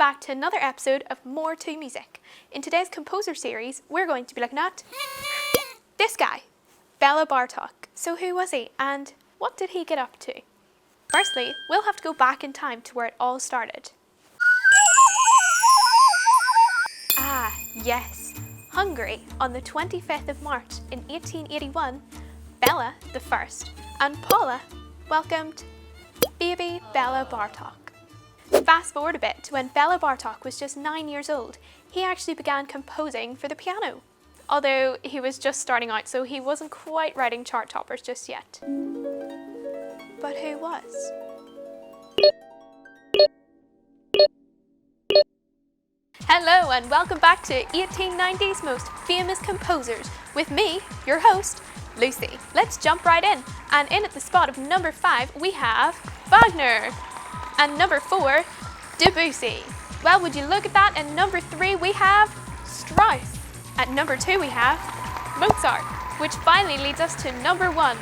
back to another episode of More to Music. In today's composer series, we're going to be looking at this guy, Bela Bartok. So who was he and what did he get up to? Firstly, we'll have to go back in time to where it all started. Ah, yes, Hungary. On the 25th of March in 1881, Bela the First and Paula welcomed baby Bela Bartok. Fast forward a bit to when Bela Bartok was just 9 years old. He actually began composing for the piano. Although he was just starting out, so he wasn't quite writing chart toppers just yet. But who was? Hello and welcome back to 1890's most famous composers with me, your host, Lucy. Let's jump right in. And in at the spot of number 5 we have Wagner. And number 4, Debussy. Well, would you look at that? And number 3 we have Strauss. At number 2 we have Mozart, which finally leads us to number 1,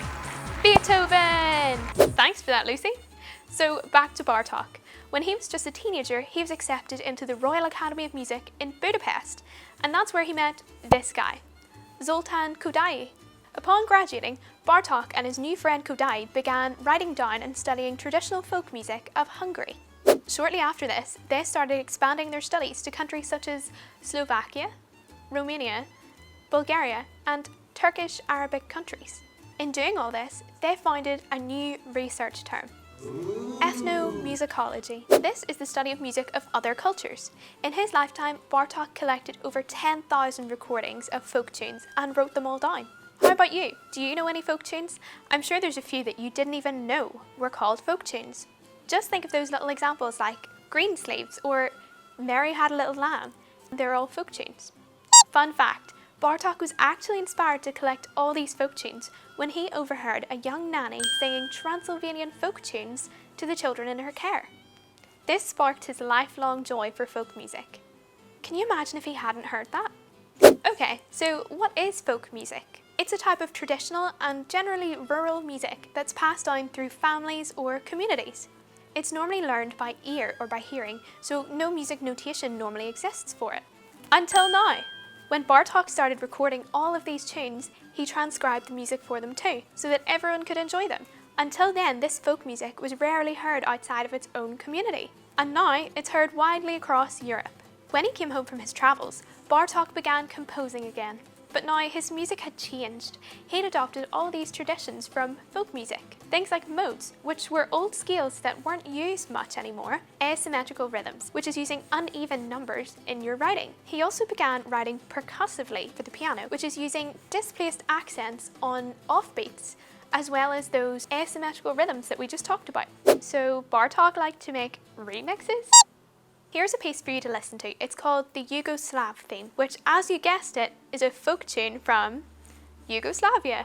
Beethoven. Thanks for that, Lucy. So back to Bartok. When he was just a teenager, he was accepted into the Royal Academy of Music in Budapest, and that's where he met this guy, Zoltán Kodály. Upon graduating, Bartok and his new friend Kodály began writing down and studying traditional folk music of Hungary. Shortly after this, they started expanding their studies to countries such as Slovakia, Romania, Bulgaria, and Turkish Arabic countries. In doing all this, they founded a new research term, ethnomusicology. This is the study of music of other cultures. In his lifetime, Bartok collected over 10,000 recordings of folk tunes and wrote them all down. How about you? Do you know any folk tunes? I'm sure there's a few that you didn't even know were called folk tunes. Just think of those little examples like Greensleeves or Mary Had a Little Lamb. They're all folk tunes. Fun fact, Bartok was actually inspired to collect all these folk tunes when he overheard a young nanny singing Transylvanian folk tunes to the children in her care. This sparked his lifelong joy for folk music. Can you imagine if he hadn't heard that? Okay, so what is folk music? It's a type of traditional and generally rural music that's passed down through families or communities. It's normally learned by ear or by hearing, so no music notation normally exists for it. Until now. When Bartok started recording all of these tunes, he transcribed the music for them too, so that everyone could enjoy them. Until then, this folk music was rarely heard outside of its own community, and now it's heard widely across Europe. When he came home from his travels, Bartok began composing again. But now his music had changed. He'd adopted all these traditions from folk music. Things like modes, which were old scales that weren't used much anymore, asymmetrical rhythms, which is using uneven numbers in your writing. He also began writing percussively for the piano, which is using displaced accents on offbeats, as well as those asymmetrical rhythms that we just talked about. So Bartok liked to make remixes? Here's a piece for you to listen to. It's called the Yugoslav theme, which, as you guessed it, is a folk tune from Yugoslavia.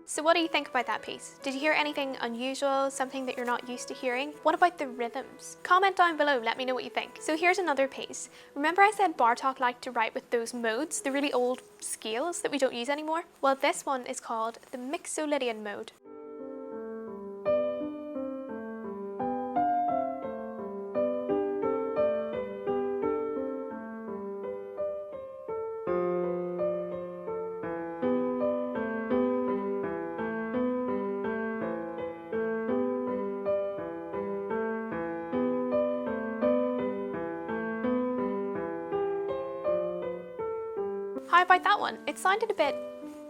So what do you think about that piece? Did you hear anything unusual, something that you're not used to hearing? What about the rhythms? Comment down below, let me know what you think. So here's another piece. Remember I said Bartok liked to write with those modes, the really old scales that we don't use anymore? Well, this one is called the Mixolydian mode. How about that one? It sounded a bit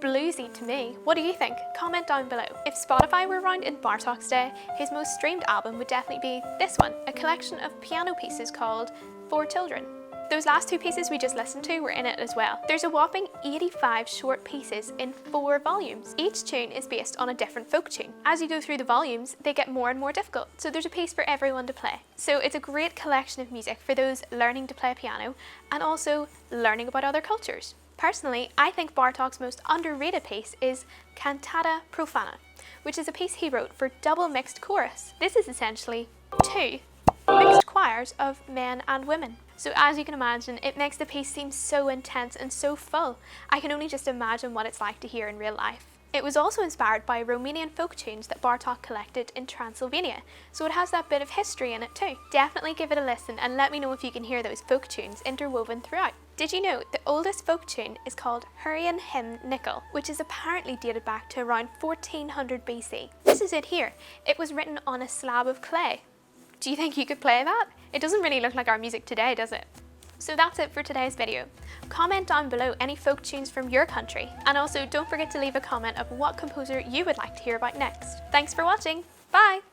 bluesy to me. What do you think? Comment down below. If Spotify were around in Bartok's day, his most streamed album would definitely be this one, a collection of piano pieces called For Children. Those last 2 pieces we just listened to were in it as well. There's a whopping 85 short pieces in 4 volumes. Each tune is based on a different folk tune. As you go through the volumes, they get more and more difficult, so there's a piece for everyone to play. So it's a great collection of music for those learning to play piano and also learning about other cultures. Personally, I think Bartok's most underrated piece is Cantata Profana, which is a piece he wrote for double mixed chorus. This is essentially 2 mixed choirs of men and women. So as you can imagine, it makes the piece seem so intense and so full. I can only just imagine what it's like to hear in real life. It was also inspired by Romanian folk tunes that Bartok collected in Transylvania, so it has that bit of history in it too. Definitely give it a listen and let me know if you can hear those folk tunes interwoven throughout. Did you know the oldest folk tune is called Hurrian Hymn Nickel, which is apparently dated back to around 1400 BC. This is it here. It was written on a slab of clay. Do you think you could play that? It doesn't really look like our music today, does it? So that's it for today's video. Comment down below any folk tunes from your country, and also don't forget to leave a comment of what composer you would like to hear about next. Thanks for watching, bye!